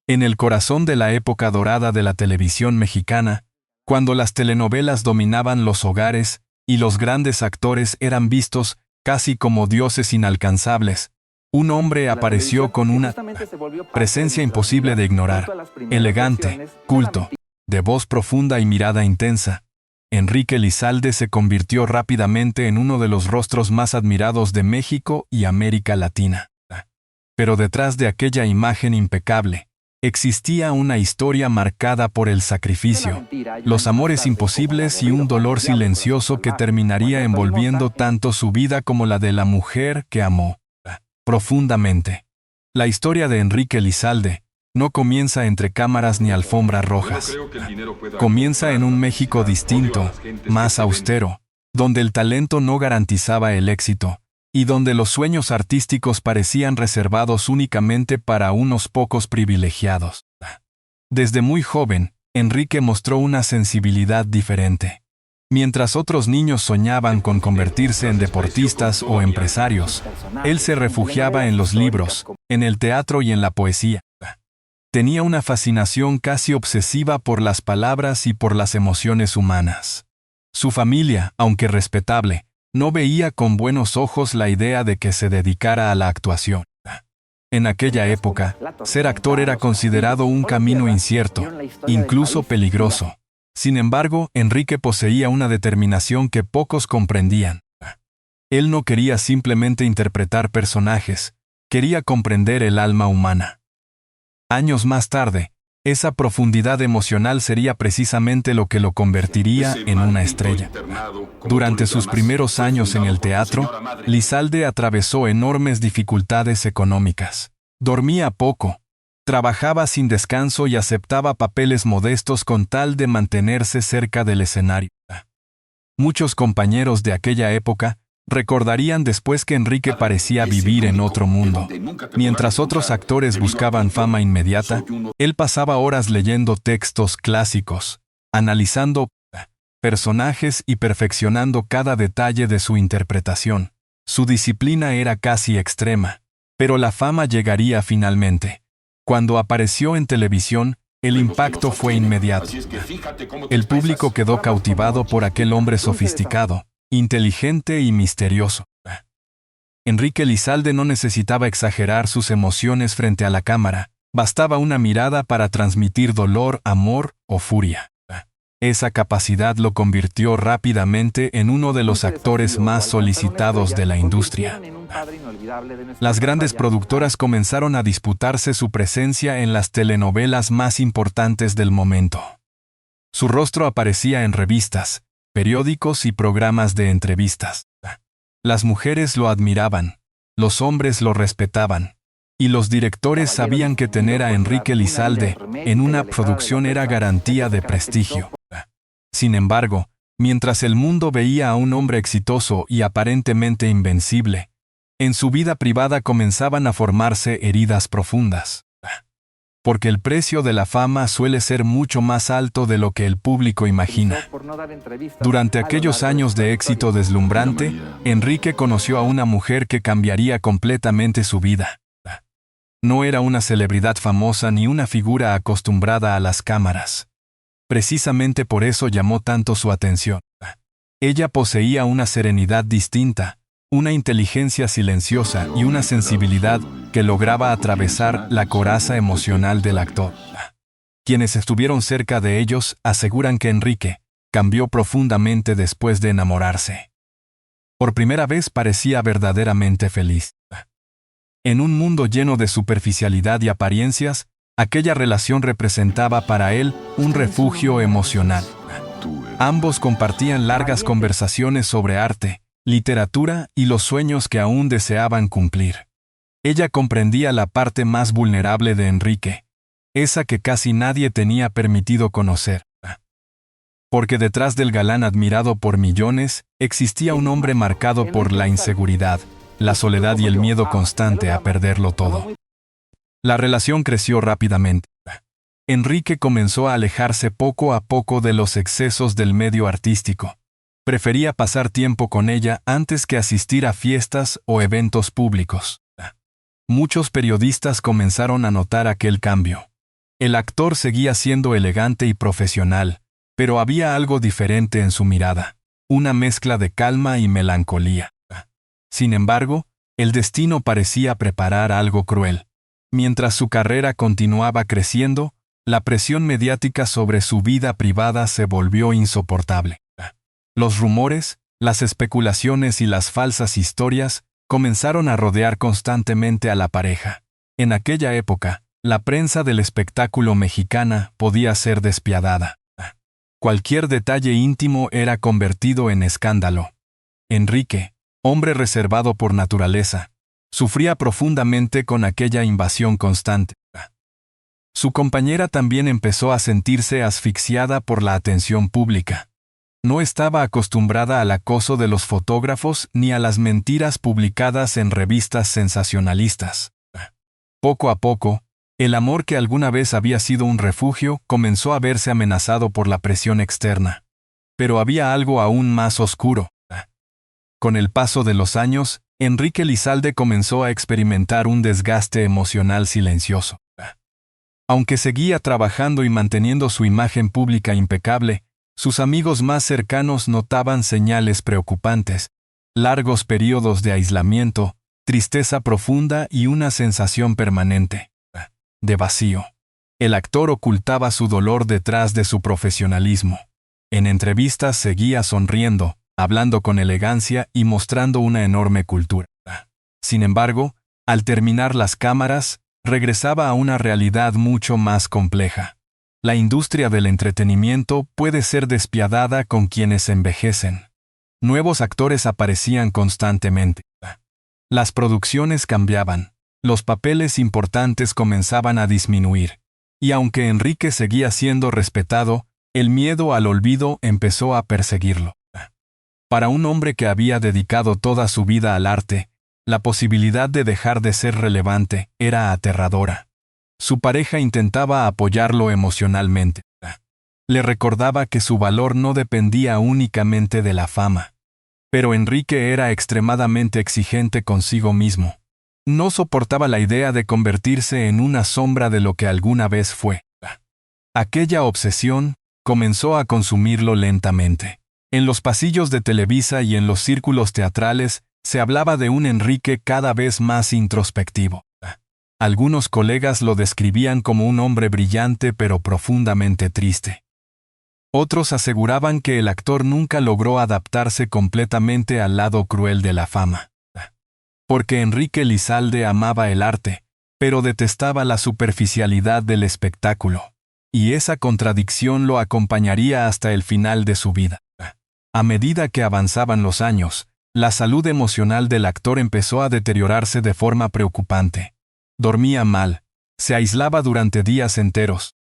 En el corazón de la época dorada de la televisión mexicana, cuando las telenovelas dominaban los hogares y los grandes actores eran vistos casi como dioses inalcanzables, un hombre apareció con una presencia imposible de ignorar, elegante, culto, de voz profunda y mirada intensa. Enrique Lizalde se convirtió rápidamente en uno de los rostros más admirados de México y América Latina. Pero detrás de aquella imagen impecable, existía una historia marcada por el sacrificio, los amores imposibles y un dolor silencioso que terminaría envolviendo tanto su vida como la de la mujer que amó profundamente. La historia de Enrique Lizalde no comienza entre cámaras ni alfombras rojas. Comienza en un México distinto, más austero, donde el talento no garantizaba el éxito, y donde los sueños artísticos parecían reservados únicamente para unos pocos privilegiados. Desde muy joven, Enrique mostró una sensibilidad diferente. Mientras otros niños soñaban con convertirse en deportistas o empresarios, él se refugiaba en los libros, en el teatro y en la poesía. Tenía una fascinación casi obsesiva por las palabras y por las emociones humanas. Su familia, aunque respetable, no veía con buenos ojos la idea de que se dedicara a la actuación. En aquella época, ser actor era considerado un camino incierto, incluso peligroso. Sin embargo, Enrique poseía una determinación que pocos comprendían. Él no quería simplemente interpretar personajes, quería comprender el alma humana. Años más tarde, esa profundidad emocional sería precisamente lo que lo convertiría en una estrella. Durante sus primeros años en el teatro, Lizalde atravesó enormes dificultades económicas. Dormía poco, trabajaba sin descanso y aceptaba papeles modestos con tal de mantenerse cerca del escenario. Muchos compañeros de aquella época recordarían después que Enrique parecía vivir en otro mundo. Mientras otros actores buscaban fama inmediata, él pasaba horas leyendo textos clásicos, analizando personajes y perfeccionando cada detalle de su interpretación. Su disciplina era casi extrema, pero la fama llegaría finalmente. Cuando apareció en televisión, el impacto fue inmediato. El público quedó cautivado por aquel hombre sofisticado, inteligente y misterioso. Enrique Lizalde no necesitaba exagerar sus emociones frente a la cámara, bastaba una mirada para transmitir dolor, amor o furia. Esa capacidad lo convirtió rápidamente en uno de los actores más solicitados de la industria. Las grandes productoras comenzaron a disputarse su presencia en las telenovelas más importantes del momento. Su rostro aparecía en revistas, periódicos y programas de entrevistas. Las mujeres lo admiraban, los hombres lo respetaban, y los directores sabían que tener a Enrique Lizalde en una producción era garantía de prestigio. Sin embargo, mientras el mundo veía a un hombre exitoso y aparentemente invencible, en su vida privada comenzaban a formarse heridas profundas. Porque el precio de la fama suele ser mucho más alto de lo que el público imagina. Durante aquellos años de éxito deslumbrante, Enrique conoció a una mujer que cambiaría completamente su vida. No era una celebridad famosa ni una figura acostumbrada a las cámaras. Precisamente por eso llamó tanto su atención. Ella poseía una serenidad distinta, una inteligencia silenciosa y una sensibilidad que lograba atravesar la coraza emocional del actor. Quienes estuvieron cerca de ellos aseguran que Enrique cambió profundamente después de enamorarse. Por primera vez parecía verdaderamente feliz. En un mundo lleno de superficialidad y apariencias, aquella relación representaba para él un refugio emocional. Ambos compartían largas conversaciones sobre arte, literatura y los sueños que aún deseaban cumplir. Ella comprendía la parte más vulnerable de Enrique, esa que casi nadie tenía permitido conocer. Porque detrás del galán admirado por millones, existía un hombre marcado por la inseguridad, la soledad y el miedo constante a perderlo todo. La relación creció rápidamente. Enrique comenzó a alejarse poco a poco de los excesos del medio artístico. Prefería pasar tiempo con ella antes que asistir a fiestas o eventos públicos. Muchos periodistas comenzaron a notar aquel cambio. El actor seguía siendo elegante y profesional, pero había algo diferente en su mirada, una mezcla de calma y melancolía. Sin embargo, el destino parecía preparar algo cruel. Mientras su carrera continuaba creciendo, la presión mediática sobre su vida privada se volvió insoportable. Los rumores, las especulaciones y las falsas historias comenzaron a rodear constantemente a la pareja. En aquella época, la prensa del espectáculo mexicana podía ser despiadada. Cualquier detalle íntimo era convertido en escándalo. Enrique, hombre reservado por naturaleza, sufría profundamente con aquella invasión constante. Su compañera también empezó a sentirse asfixiada por la atención pública. No estaba acostumbrada al acoso de los fotógrafos ni a las mentiras publicadas en revistas sensacionalistas. Poco a poco, el amor que alguna vez había sido un refugio comenzó a verse amenazado por la presión externa. Pero había algo aún más oscuro. Con el paso de los años, Enrique Elizalde comenzó a experimentar un desgaste emocional silencioso. Aunque seguía trabajando y manteniendo su imagen pública impecable, sus amigos más cercanos notaban señales preocupantes: largos periodos de aislamiento, tristeza profunda y una sensación permanente de vacío. El actor ocultaba su dolor detrás de su profesionalismo. En entrevistas seguía sonriendo, hablando con elegancia y mostrando una enorme cultura. Sin embargo, al terminar las cámaras, regresaba a una realidad mucho más compleja. La industria del entretenimiento puede ser despiadada con quienes envejecen. Nuevos actores aparecían constantemente. Las producciones cambiaban. Los papeles importantes comenzaban a disminuir. Y aunque Enrique seguía siendo respetado, el miedo al olvido empezó a perseguirlo. Para un hombre que había dedicado toda su vida al arte, la posibilidad de dejar de ser relevante era aterradora. Su pareja intentaba apoyarlo emocionalmente. Le recordaba que su valor no dependía únicamente de la fama. Pero Enrique era extremadamente exigente consigo mismo. No soportaba la idea de convertirse en una sombra de lo que alguna vez fue. Aquella obsesión comenzó a consumirlo lentamente. En los pasillos de Televisa y en los círculos teatrales se hablaba de un Enrique cada vez más introspectivo. Algunos colegas lo describían como un hombre brillante pero profundamente triste. Otros aseguraban que el actor nunca logró adaptarse completamente al lado cruel de la fama. Porque Enrique Elizalde amaba el arte, pero detestaba la superficialidad del espectáculo. Y esa contradicción lo acompañaría hasta el final de su vida. A medida que avanzaban los años, la salud emocional del actor empezó a deteriorarse de forma preocupante. Dormía mal, se aislaba durante días enteros.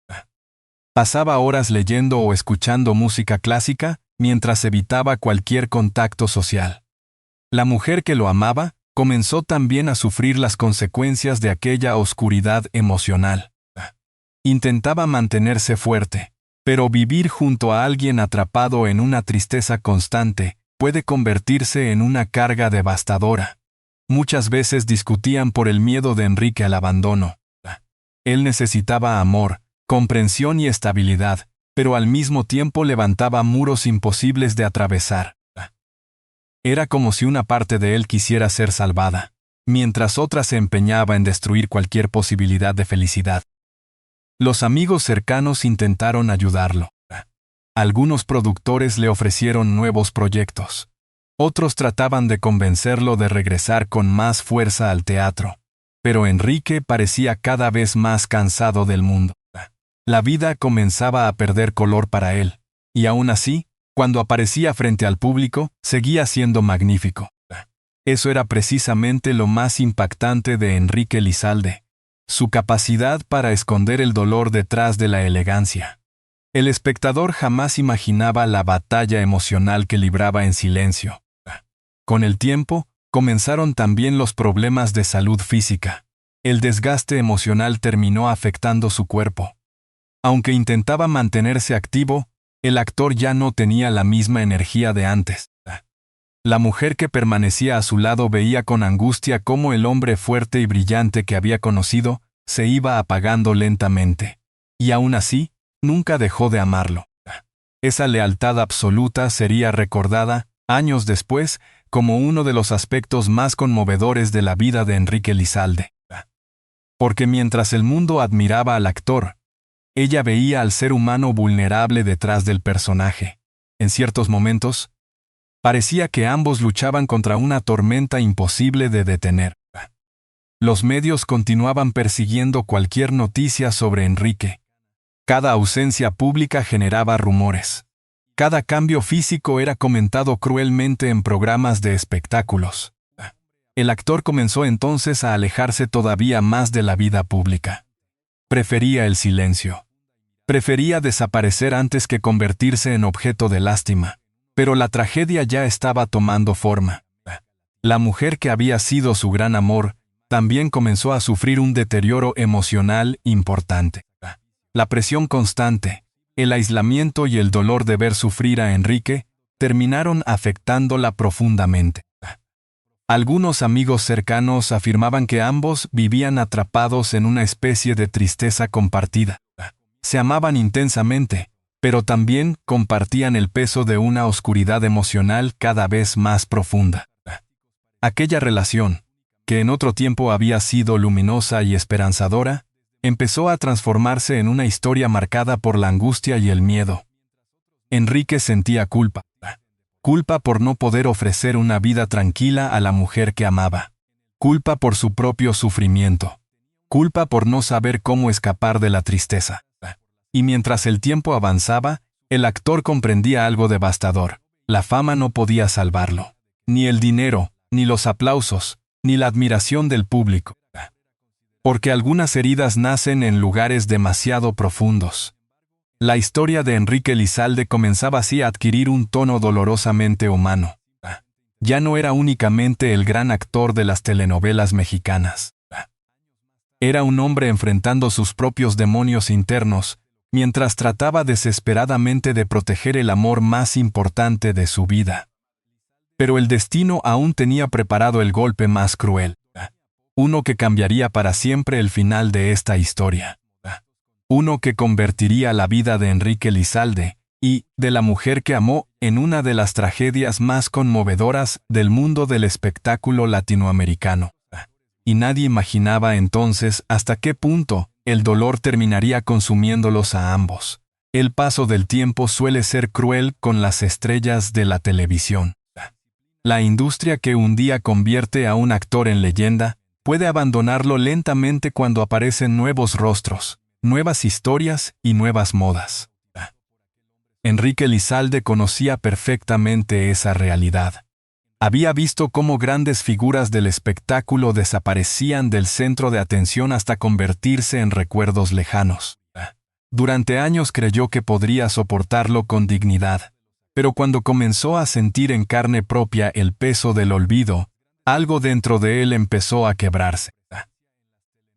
Pasaba horas leyendo o escuchando música clásica mientras evitaba cualquier contacto social. La mujer que lo amaba comenzó también a sufrir las consecuencias de aquella oscuridad emocional. Intentaba mantenerse fuerte, pero vivir junto a alguien atrapado en una tristeza constante puede convertirse en una carga devastadora. Muchas veces discutían por el miedo de Enrique al abandono. Él necesitaba amor, comprensión y estabilidad, pero al mismo tiempo levantaba muros imposibles de atravesar. Era como si una parte de él quisiera ser salvada, mientras otra se empeñaba en destruir cualquier posibilidad de felicidad. Los amigos cercanos intentaron ayudarlo. Algunos productores le ofrecieron nuevos proyectos. Otros trataban de convencerlo de regresar con más fuerza al teatro. Pero Enrique parecía cada vez más cansado del mundo. La vida comenzaba a perder color para él, y aún así, cuando aparecía frente al público, seguía siendo magnífico. Eso era precisamente lo más impactante de Enrique Elizalde, su capacidad para esconder el dolor detrás de la elegancia. El espectador jamás imaginaba la batalla emocional que libraba en silencio. Con el tiempo, comenzaron también los problemas de salud física. El desgaste emocional terminó afectando su cuerpo. Aunque intentaba mantenerse activo, el actor ya no tenía la misma energía de antes. La mujer que permanecía a su lado veía con angustia cómo el hombre fuerte y brillante que había conocido se iba apagando lentamente. Y aún así, nunca dejó de amarlo. Esa lealtad absoluta sería recordada, años después, como uno de los aspectos más conmovedores de la vida de Enrique Lizalde. Porque mientras el mundo admiraba al actor, ella veía al ser humano vulnerable detrás del personaje. En ciertos momentos, parecía que ambos luchaban contra una tormenta imposible de detener. Los medios continuaban persiguiendo cualquier noticia sobre Enrique. Cada ausencia pública generaba rumores. Cada cambio físico era comentado cruelmente en programas de espectáculos. El actor comenzó entonces a alejarse todavía más de la vida pública. Prefería el silencio. Prefería desaparecer antes que convertirse en objeto de lástima. Pero la tragedia ya estaba tomando forma. La mujer que había sido su gran amor también comenzó a sufrir un deterioro emocional importante. La presión constante, el aislamiento y el dolor de ver sufrir a Enrique terminaron afectándola profundamente. Algunos amigos cercanos afirmaban que ambos vivían atrapados en una especie de tristeza compartida. Se amaban intensamente, pero también compartían el peso de una oscuridad emocional cada vez más profunda. Aquella relación, que en otro tiempo había sido luminosa y esperanzadora, empezó a transformarse en una historia marcada por la angustia y el miedo. Enrique sentía culpa. Culpa por no poder ofrecer una vida tranquila a la mujer que amaba. Culpa por su propio sufrimiento. Culpa por no saber cómo escapar de la tristeza. Y mientras el tiempo avanzaba, el actor comprendía algo devastador. La fama no podía salvarlo. Ni el dinero, ni los aplausos, ni la admiración del público. Porque algunas heridas nacen en lugares demasiado profundos. La historia de Enrique Lizalde comenzaba así a adquirir un tono dolorosamente humano. Ya no era únicamente el gran actor de las telenovelas mexicanas. Era un hombre enfrentando sus propios demonios internos, mientras trataba desesperadamente de proteger el amor más importante de su vida. Pero el destino aún tenía preparado el golpe más cruel. Uno que cambiaría para siempre el final de esta historia. Uno que convertiría la vida de Enrique Lizalde y de la mujer que amó en una de las tragedias más conmovedoras del mundo del espectáculo latinoamericano. Y nadie imaginaba entonces hasta qué punto el dolor terminaría consumiéndolos a ambos. El paso del tiempo suele ser cruel con las estrellas de la televisión. La industria que un día convierte a un actor en leyenda puede abandonarlo lentamente cuando aparecen nuevos rostros, nuevas historias y nuevas modas. Enrique Lizalde conocía perfectamente esa realidad. Había visto cómo grandes figuras del espectáculo desaparecían del centro de atención hasta convertirse en recuerdos lejanos. Durante años creyó que podría soportarlo con dignidad, pero cuando comenzó a sentir en carne propia el peso del olvido, algo dentro de él empezó a quebrarse.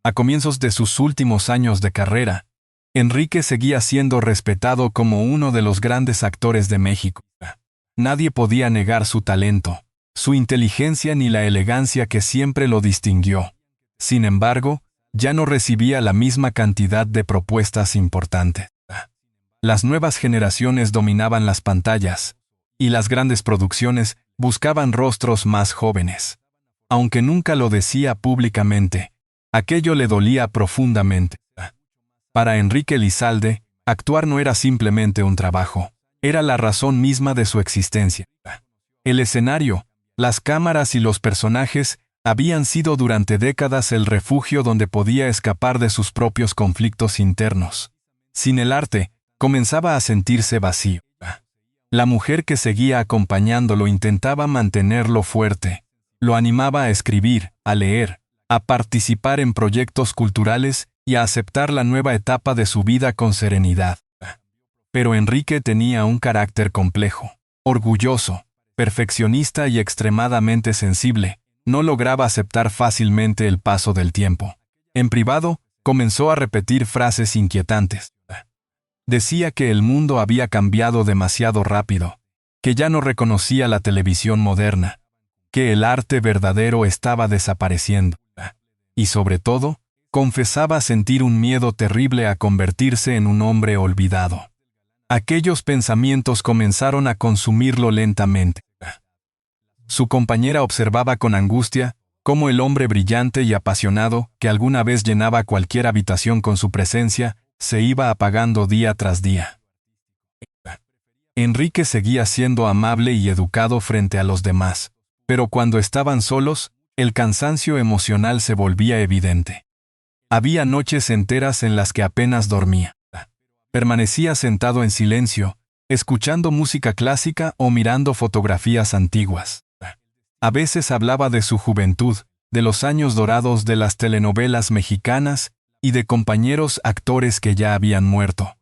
A comienzos de sus últimos años de carrera, Enrique seguía siendo respetado como uno de los grandes actores de México. Nadie podía negar su talento, su inteligencia ni la elegancia que siempre lo distinguió. Sin embargo, ya no recibía la misma cantidad de propuestas importantes. Las nuevas generaciones dominaban las pantallas, y las grandes producciones buscaban rostros más jóvenes. Aunque nunca lo decía públicamente, aquello le dolía profundamente. Para Enrique Lizalde, actuar no era simplemente un trabajo, era la razón misma de su existencia. El escenario, las cámaras y los personajes habían sido durante décadas el refugio donde podía escapar de sus propios conflictos internos. Sin el arte, comenzaba a sentirse vacío. La mujer que seguía acompañándolo intentaba mantenerlo fuerte, lo animaba a escribir, a leer, a participar en proyectos culturales y a aceptar la nueva etapa de su vida con serenidad. Pero Enrique tenía un carácter complejo, orgulloso, perfeccionista y extremadamente sensible. No lograba aceptar fácilmente el paso del tiempo. En privado, comenzó a repetir frases inquietantes. Decía que el mundo había cambiado demasiado rápido, que ya no reconocía la televisión moderna, que el arte verdadero estaba desapareciendo. Y sobre todo, confesaba sentir un miedo terrible a convertirse en un hombre olvidado. Aquellos pensamientos comenzaron a consumirlo lentamente. Su compañera observaba con angustia cómo el hombre brillante y apasionado, que alguna vez llenaba cualquier habitación con su presencia, se iba apagando día tras día. Enrique seguía siendo amable y educado frente a los demás, pero cuando estaban solos, el cansancio emocional se volvía evidente. Había noches enteras en las que apenas dormía. Permanecía sentado en silencio, escuchando música clásica o mirando fotografías antiguas. A veces hablaba de su juventud, de los años dorados de las telenovelas mexicanas y de compañeros actores que ya habían muerto.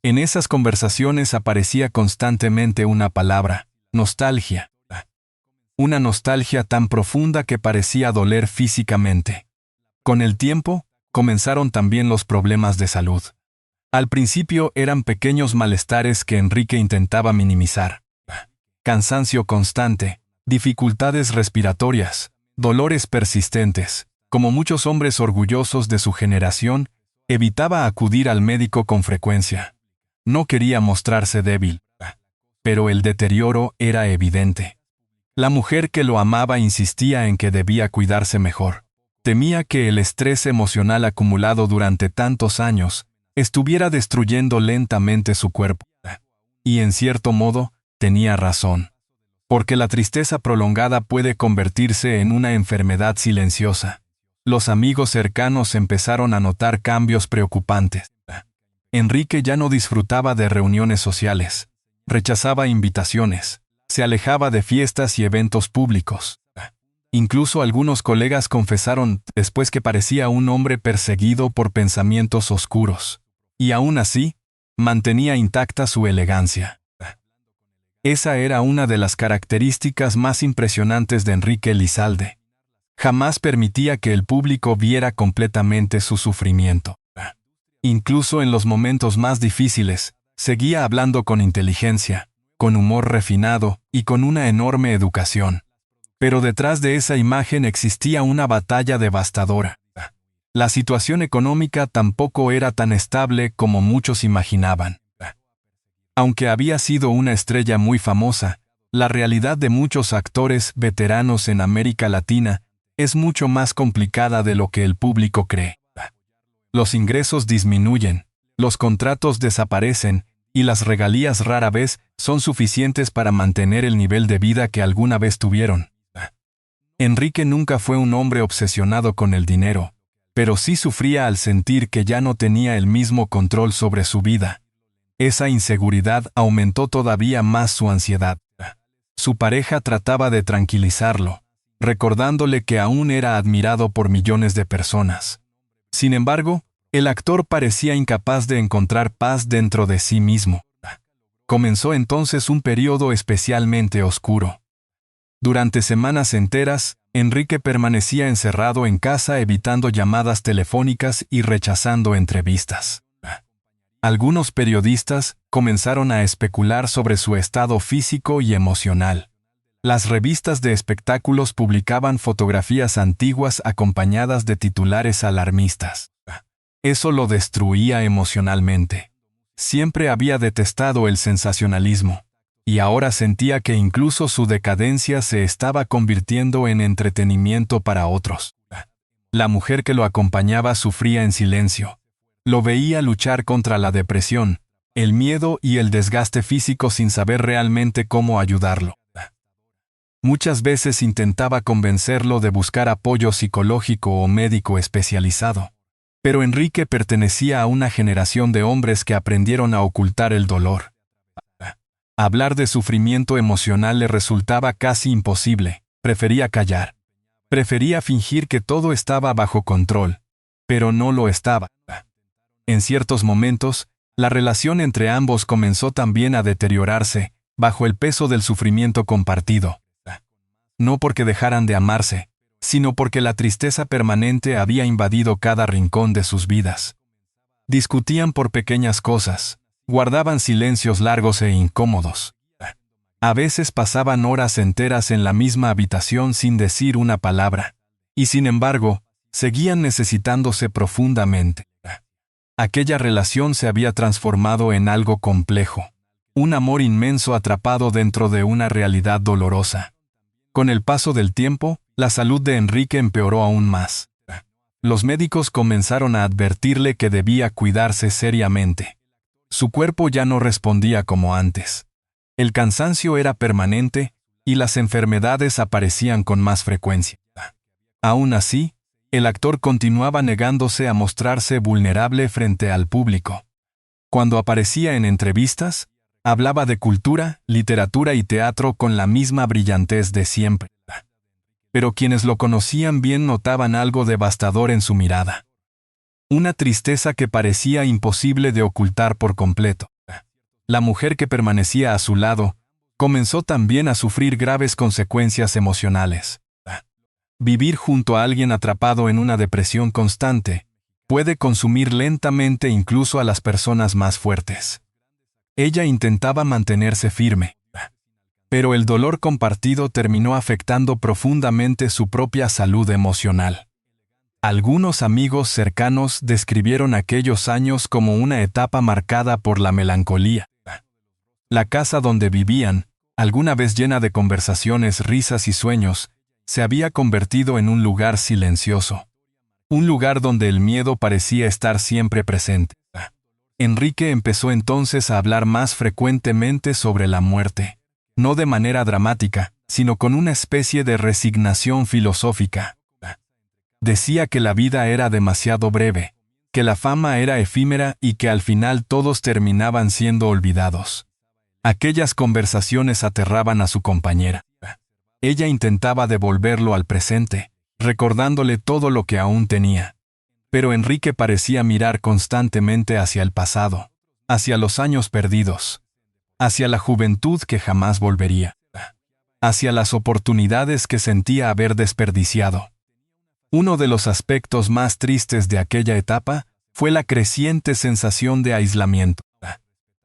En esas conversaciones aparecía constantemente una palabra: nostalgia. Una nostalgia tan profunda que parecía doler físicamente. Con el tiempo, comenzaron también los problemas de salud. Al principio eran pequeños malestares que Enrique intentaba minimizar. Cansancio constante, dificultades respiratorias, dolores persistentes. Como muchos hombres orgullosos de su generación, evitaba acudir al médico con frecuencia. No quería mostrarse débil, pero el deterioro era evidente. La mujer que lo amaba insistía en que debía cuidarse mejor. Temía que el estrés emocional acumulado durante tantos años estuviera destruyendo lentamente su cuerpo. Y en cierto modo, tenía razón. Porque la tristeza prolongada puede convertirse en una enfermedad silenciosa. Los amigos cercanos empezaron a notar cambios preocupantes. Enrique ya no disfrutaba de reuniones sociales. Rechazaba invitaciones. Se alejaba de fiestas y eventos públicos. Incluso algunos colegas confesaron después que parecía un hombre perseguido por pensamientos oscuros. Y aún así, mantenía intacta su elegancia. Esa era una de las características más impresionantes de Enrique Elizalde. Jamás permitía que el público viera completamente su sufrimiento. Incluso en los momentos más difíciles, seguía hablando con inteligencia, con humor refinado y con una enorme educación. Pero detrás de esa imagen existía una batalla devastadora. La situación económica tampoco era tan estable como muchos imaginaban. Aunque había sido una estrella muy famosa, la realidad de muchos actores veteranos en América Latina es mucho más complicada de lo que el público cree. Los ingresos disminuyen, los contratos desaparecen y las regalías rara vez son suficientes para mantener el nivel de vida que alguna vez tuvieron. Enrique nunca fue un hombre obsesionado con el dinero, pero sí sufría al sentir que ya no tenía el mismo control sobre su vida. Esa inseguridad aumentó todavía más su ansiedad. Su pareja trataba de tranquilizarlo, recordándole que aún era admirado por millones de personas. Sin embargo, el actor parecía incapaz de encontrar paz dentro de sí mismo. Comenzó entonces un periodo especialmente oscuro. Durante semanas enteras, Enrique permanecía encerrado en casa evitando llamadas telefónicas y rechazando entrevistas. Algunos periodistas comenzaron a especular sobre su estado físico y emocional. Las revistas de espectáculos publicaban fotografías antiguas acompañadas de titulares alarmistas. Eso lo destruía emocionalmente. Siempre había detestado el sensacionalismo, y ahora sentía que incluso su decadencia se estaba convirtiendo en entretenimiento para otros. La mujer que lo acompañaba sufría en silencio. Lo veía luchar contra la depresión, el miedo y el desgaste físico sin saber realmente cómo ayudarlo. Muchas veces intentaba convencerlo de buscar apoyo psicológico o médico especializado. Pero Enrique pertenecía a una generación de hombres que aprendieron a ocultar el dolor. Hablar de sufrimiento emocional le resultaba casi imposible. Prefería callar. Prefería fingir que todo estaba bajo control, pero no lo estaba. En ciertos momentos, la relación entre ambos comenzó también a deteriorarse, bajo el peso del sufrimiento compartido. No porque dejaran de amarse, sino porque la tristeza permanente había invadido cada rincón de sus vidas. Discutían por pequeñas cosas, guardaban silencios largos e incómodos. A veces pasaban horas enteras en la misma habitación sin decir una palabra, y sin embargo, seguían necesitándose profundamente. Aquella relación se había transformado en algo complejo, un amor inmenso atrapado dentro de una realidad dolorosa. Con el paso del tiempo, la salud de Enrique empeoró aún más. Los médicos comenzaron a advertirle que debía cuidarse seriamente. Su cuerpo ya no respondía como antes. El cansancio era permanente y las enfermedades aparecían con más frecuencia. Aún así, el actor continuaba negándose a mostrarse vulnerable frente al público. Cuando aparecía en entrevistas, hablaba de cultura, literatura y teatro con la misma brillantez de siempre. Pero quienes lo conocían bien notaban algo devastador en su mirada. Una tristeza que parecía imposible de ocultar por completo. La mujer que permanecía a su lado comenzó también a sufrir graves consecuencias emocionales. Vivir junto a alguien atrapado en una depresión constante puede consumir lentamente incluso a las personas más fuertes. Ella intentaba mantenerse firme, pero el dolor compartido terminó afectando profundamente su propia salud emocional. Algunos amigos cercanos describieron aquellos años como una etapa marcada por la melancolía. La casa donde vivían, alguna vez llena de conversaciones, risas y sueños, se había convertido en un lugar silencioso. Un lugar donde el miedo parecía estar siempre presente. Enrique empezó entonces a hablar más frecuentemente sobre la muerte, no de manera dramática, sino con una especie de resignación filosófica. Decía que la vida era demasiado breve, que la fama era efímera y que al final todos terminaban siendo olvidados. Aquellas conversaciones aterraban a su compañera. Ella intentaba devolverlo al presente, recordándole todo lo que aún tenía. Pero Enrique parecía mirar constantemente hacia el pasado, hacia los años perdidos, hacia la juventud que jamás volvería, hacia las oportunidades que sentía haber desperdiciado. Uno de los aspectos más tristes de aquella etapa fue la creciente sensación de aislamiento.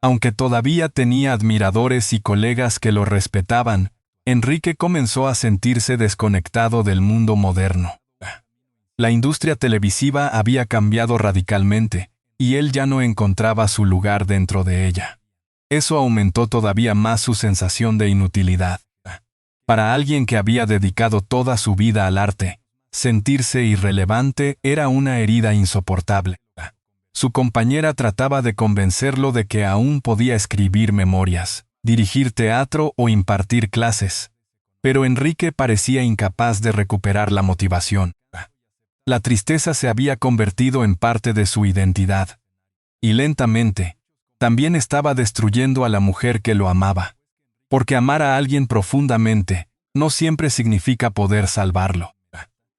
Aunque todavía tenía admiradores y colegas que lo respetaban, Enrique comenzó a sentirse desconectado del mundo moderno. La industria televisiva había cambiado radicalmente, y él ya no encontraba su lugar dentro de ella. Eso aumentó todavía más su sensación de inutilidad. Para alguien que había dedicado toda su vida al arte, sentirse irrelevante era una herida insoportable. Su compañera trataba de convencerlo de que aún podía escribir memorias, dirigir teatro o impartir clases. Pero Enrique parecía incapaz de recuperar la motivación. La tristeza se había convertido en parte de su identidad. Y lentamente, también estaba destruyendo a la mujer que lo amaba. Porque amar a alguien profundamente no siempre significa poder salvarlo.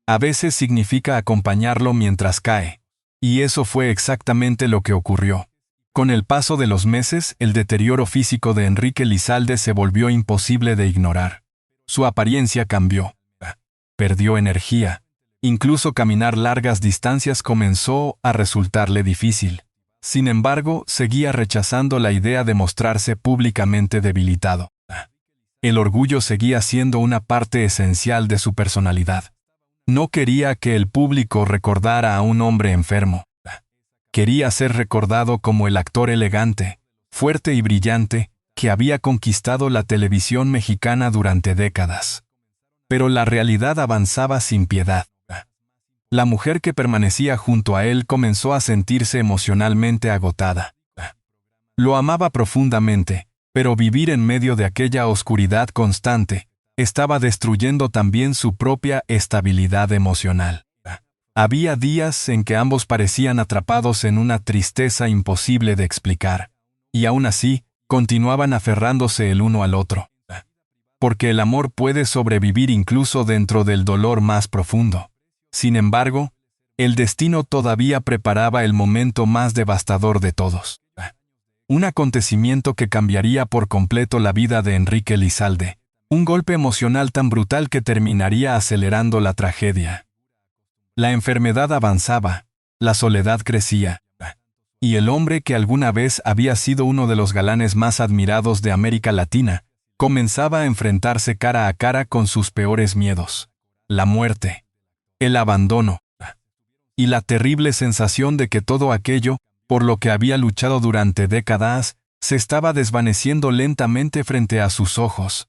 A veces significa acompañarlo mientras cae. Y eso fue exactamente lo que ocurrió. Con el paso de los meses, el deterioro físico de Enrique Lizalde se volvió imposible de ignorar. Su apariencia cambió. Perdió energía. Incluso caminar largas distancias comenzó a resultarle difícil. Sin embargo, seguía rechazando la idea de mostrarse públicamente debilitado. El orgullo seguía siendo una parte esencial de su personalidad. No quería que el público recordara a un hombre enfermo. Quería ser recordado como el actor elegante, fuerte y brillante, que había conquistado la televisión mexicana durante décadas. Pero la realidad avanzaba sin piedad. La mujer que permanecía junto a él comenzó a sentirse emocionalmente agotada. Lo amaba profundamente, pero vivir en medio de aquella oscuridad constante estaba destruyendo también su propia estabilidad emocional. Había días en que ambos parecían atrapados en una tristeza imposible de explicar, y aún así, continuaban aferrándose el uno al otro. Porque el amor puede sobrevivir incluso dentro del dolor más profundo. Sin embargo, el destino todavía preparaba el momento más devastador de todos. Un acontecimiento que cambiaría por completo la vida de Enrique Lizalde. Un golpe emocional tan brutal que terminaría acelerando la tragedia. La enfermedad avanzaba, la soledad crecía, y el hombre que alguna vez había sido uno de los galanes más admirados de América Latina, comenzaba a enfrentarse cara a cara con sus peores miedos: la muerte, el abandono, y la terrible sensación de que todo aquello, por lo que había luchado durante décadas, se estaba desvaneciendo lentamente frente a sus ojos.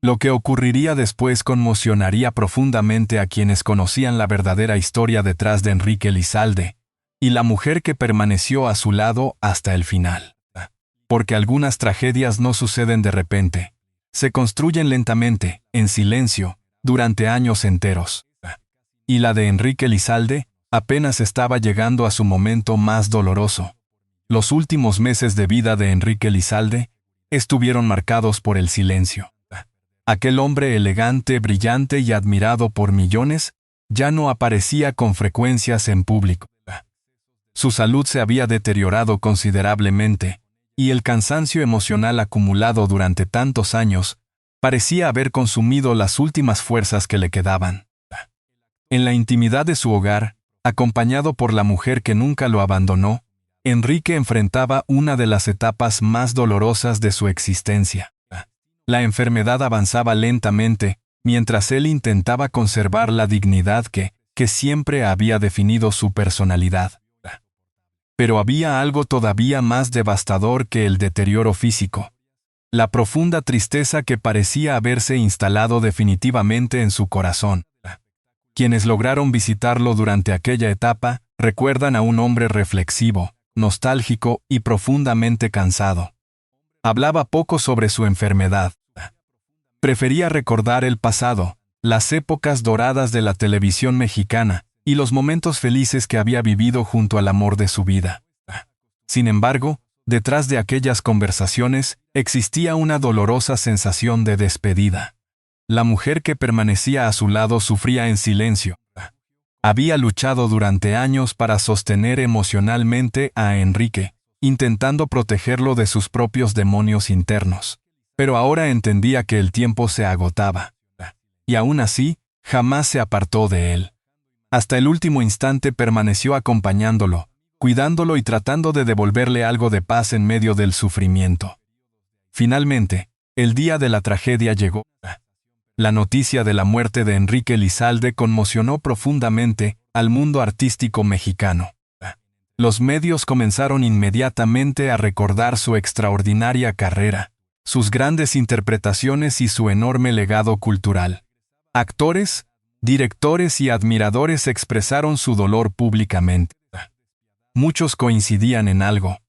Lo que ocurriría después conmocionaría profundamente a quienes conocían la verdadera historia detrás de Enrique Elizalde, y la mujer que permaneció a su lado hasta el final. Porque algunas tragedias no suceden de repente. Se construyen lentamente, en silencio, durante años enteros. Y la de Enrique Elizalde apenas estaba llegando a su momento más doloroso. Los últimos meses de vida de Enrique Elizalde estuvieron marcados por el silencio. Aquel hombre elegante, brillante y admirado por millones, ya no aparecía con frecuencias en público. Su salud se había deteriorado considerablemente, y el cansancio emocional acumulado durante tantos años parecía haber consumido las últimas fuerzas que le quedaban. En la intimidad de su hogar, acompañado por la mujer que nunca lo abandonó, Enrique enfrentaba una de las etapas más dolorosas de su existencia. La enfermedad avanzaba lentamente, mientras él intentaba conservar la dignidad que siempre había definido su personalidad. Pero había algo todavía más devastador que el deterioro físico. La profunda tristeza que parecía haberse instalado definitivamente en su corazón. Quienes lograron visitarlo durante aquella etapa recuerdan a un hombre reflexivo, nostálgico y profundamente cansado. Hablaba poco sobre su enfermedad. Prefería recordar el pasado, las épocas doradas de la televisión mexicana y los momentos felices que había vivido junto al amor de su vida. Sin embargo, detrás de aquellas conversaciones existía una dolorosa sensación de despedida. La mujer que permanecía a su lado sufría en silencio. Había luchado durante años para sostener emocionalmente a Enrique, intentando protegerlo de sus propios demonios internos. Pero ahora entendía que el tiempo se agotaba. Y aún así, jamás se apartó de él. Hasta el último instante permaneció acompañándolo, cuidándolo y tratando de devolverle algo de paz en medio del sufrimiento. Finalmente, el día de la tragedia llegó. La noticia de la muerte de Enrique Elizalde conmocionó profundamente al mundo artístico mexicano. Los medios comenzaron inmediatamente a recordar su extraordinaria carrera, sus grandes interpretaciones y su enorme legado cultural. Actores, directores y admiradores expresaron su dolor públicamente. Muchos coincidían en algo.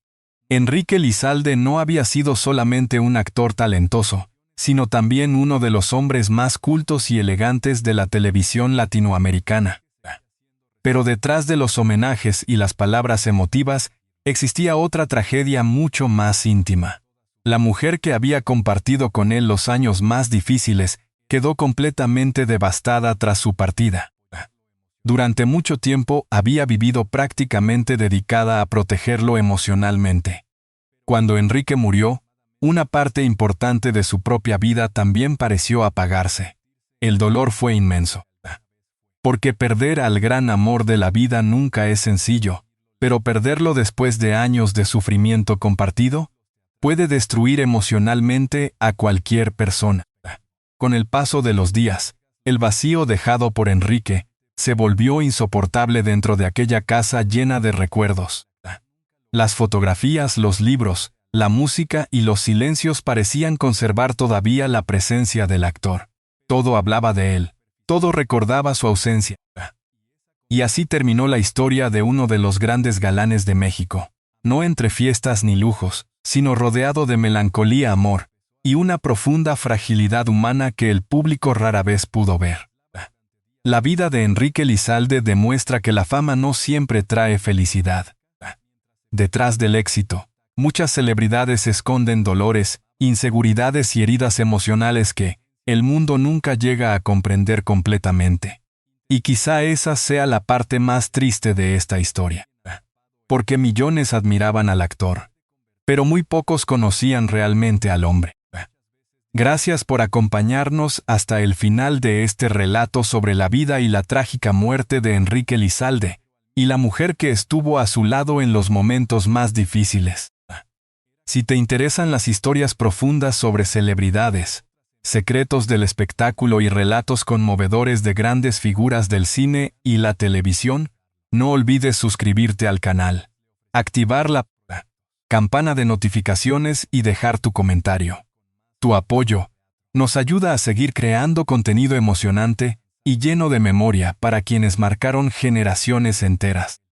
Enrique Elizalde no había sido solamente un actor talentoso, sino también uno de los hombres más cultos y elegantes de la televisión latinoamericana. Pero detrás de los homenajes y las palabras emotivas, existía otra tragedia mucho más íntima. La mujer que había compartido con él los años más difíciles quedó completamente devastada tras su partida. Durante mucho tiempo había vivido prácticamente dedicada a protegerlo emocionalmente. Cuando Enrique murió, una parte importante de su propia vida también pareció apagarse. El dolor fue inmenso. Porque perder al gran amor de la vida nunca es sencillo, pero perderlo después de años de sufrimiento compartido puede destruir emocionalmente a cualquier persona. Con el paso de los días, el vacío dejado por Enrique se volvió insoportable dentro de aquella casa llena de recuerdos. Las fotografías, los libros, la música y los silencios parecían conservar todavía la presencia del actor. Todo hablaba de él, todo recordaba su ausencia. Y así terminó la historia de uno de los grandes galanes de México, no entre fiestas ni lujos, sino rodeado de melancolía, amor, y una profunda fragilidad humana que el público rara vez pudo ver. La vida de Enrique Elizalde demuestra que la fama no siempre trae felicidad. Detrás del éxito, muchas celebridades esconden dolores, inseguridades y heridas emocionales que el mundo nunca llega a comprender completamente. Y quizá esa sea la parte más triste de esta historia. Porque millones admiraban al actor, pero muy pocos conocían realmente al hombre. Gracias por acompañarnos hasta el final de este relato sobre la vida y la trágica muerte de Enrique Elizalde, y la mujer que estuvo a su lado en los momentos más difíciles. Si te interesan las historias profundas sobre celebridades, secretos del espectáculo y relatos conmovedores de grandes figuras del cine y la televisión, no olvides suscribirte al canal, activar la campana de notificaciones y dejar tu comentario. Tu apoyo nos ayuda a seguir creando contenido emocionante y lleno de memoria para quienes marcaron generaciones enteras.